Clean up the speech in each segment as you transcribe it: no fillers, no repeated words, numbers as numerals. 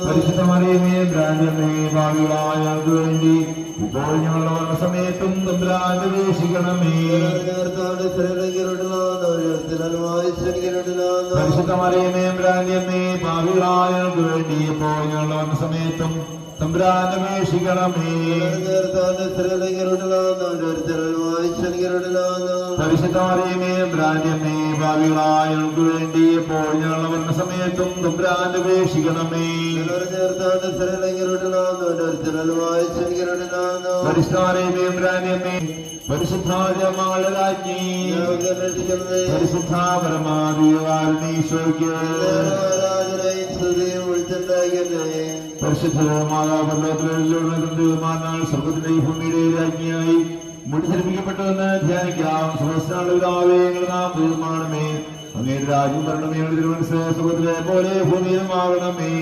പരിശുദ്ധമറിയമേ ബ്രാൻഡ്യമേ ഭാവികളായ ഞങ്ങൾക്ക് വേണ്ടി ഇപ്പോൾ ഞങ്ങളുടെ മരണസമയത്തും തമ്പുരാൻ അപേക്ഷിക്കണമേ. പരിശുദ്ധമറിയമേ ബ്രാൻഡ്യമേ ഭാവികളായ ഞങ്ങൾക്ക് വേണ്ടി ഇപ്പോൾ ഞങ്ങളുടെ മരണസമയത്തും തമ്പുരാൻ അപേക്ഷിക്കണമേ. പരിശുദ്ധമറിയമേ ബ്രാൻഡ്യമേ ഭാവികളായ ഞങ്ങൾക്ക് വേണ്ടി ഇപ്പോൾ ഞങ്ങളുടെ മരണസമയത്തും തമ്പുരാൻ അപേക്ഷിക്കണമേ. പരിശുദ്ധമറിയമേ ബ്രാൻഡ്യമേ പരിശുദ്ധാജമാളെ രാജ്ഞി പരിശുദ്ധ പരമാധികാരണീശോയ്ക്ക് പരിശുദ്ധമാതാപർവ്വതത്തിലുള്ള സ്വർഗത്തിന്റെ ഭൂമിയുടെ രാജ്ഞിയായി മുടിധരിപ്പിക്കപ്പെട്ടതെന്ന് ധ്യാനിക്കാം. സമസ്തനാളെ നാം തീർമാനമേ അങ്ങയുടെ രാജ്യം വരണമേ. തിരുവനന്തപുരം സ്വർഗത്തിലെ പോലെ ഭൂമിയിലും ആകണമേ.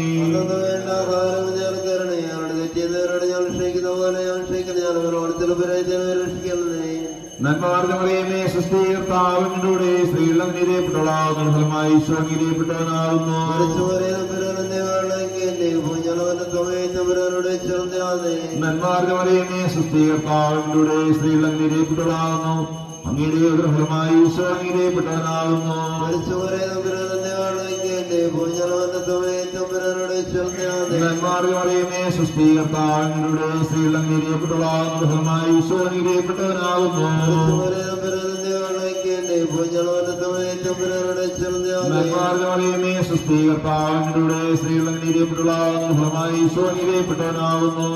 നന്മാർഗമറിയമേ സുസ്ഥീകർത്താവിനൂടെ സ്ത്രീകളും നിരയപ്പെട്ടവളാകുന്ന ഫലമായി ഈശോ നിരയപ്പെട്ടവനാകുന്നു. നന്മാർഗമറിയമേ സുസ്ഥീകർത്താവിനൂടെ സ്ത്രീകളും നിരയപ്പെട്ടവളാകുന്നു അങ്ങയുടെ ഫലമായി ഈശോ നിരയപ്പെട്ടവനാകുന്നു. നന്മാർഗമറിയമേ സുസ്ഥീകർത്താവിനൂടെ സ്ത്രീകളും നിരയപ്പെട്ടവളാകുന്ന ഫലമായി ഈശോ നിരയപ്പെട്ടവനാകുന്നു. നന്മാർഗമറിയമേ സുസ്ഥീകർത്താവിനൂടെ സ്ത്രീകളും നിരയപ്പെട്ടവളാകുന്ന ഫലമായി ഈശോ നിരയപ്പെട്ടവനാകുന്നു.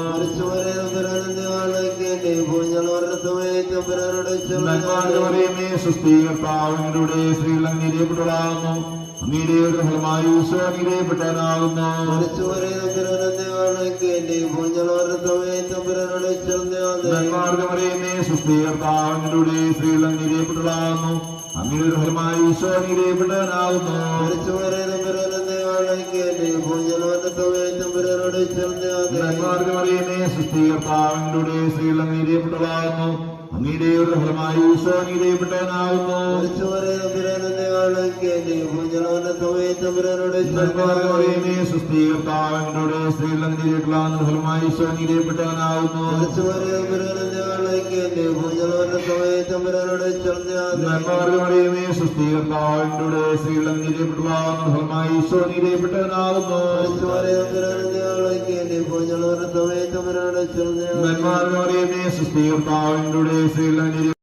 നന്മാർഗമറിയമേ സുസ്ഥീകർത്താവിനൂടെ സ്ത്രീകളും നിരയപ്പെട്ടവളാകുന്നു അങ്ങയുടെ ഫലമായി ഈശോ നിരയപ്പെട്ടവനാകുന്നു. നന്മാർഗമറിയമേ സുസ്ഥീകർത്താവിനൂടെ സ്ത്രീകളും നിരയപ്പെട്ടവളാകുന്നു അങ്ങയുടെ ഫലമായി ഈശോ നിരയപ്പെട്ടവനാകുന്നു. നന്മാർഗമറിയമേ സുസ്ഥീകർത്താവിനൂടെ സ്ത്രീകളും നിരയപ്പെട്ടവളാകുന്നു അങ്ങയുടെ ഫലമായി ഈശോ നിരയപ്പെട്ടവനാകുന്നു. നന്മാർഗമറിയമേ സുസ്ഥീകർത്താവിനൂടെ സ്ത്രീകളും നിരയപ്പെട്ടവളാകുന്ന ഫലമായി ഈശോ നിരയപ്പെട്ടവനാകുന്നു. നന്മാർഗമറിയമേ സുസ്ഥീകർത്താവിനൂടെ സ്ത്രീകളും നിരയപ്പെട്ടവളാകുന്ന ഫലമായി ഈശോ നിരയപ്പെട്ടവനാകുന്നു. നന്മാർഗമറിയമേ സുസ്ഥീകർത്താവിനൂടെ സ്ത്രീകളും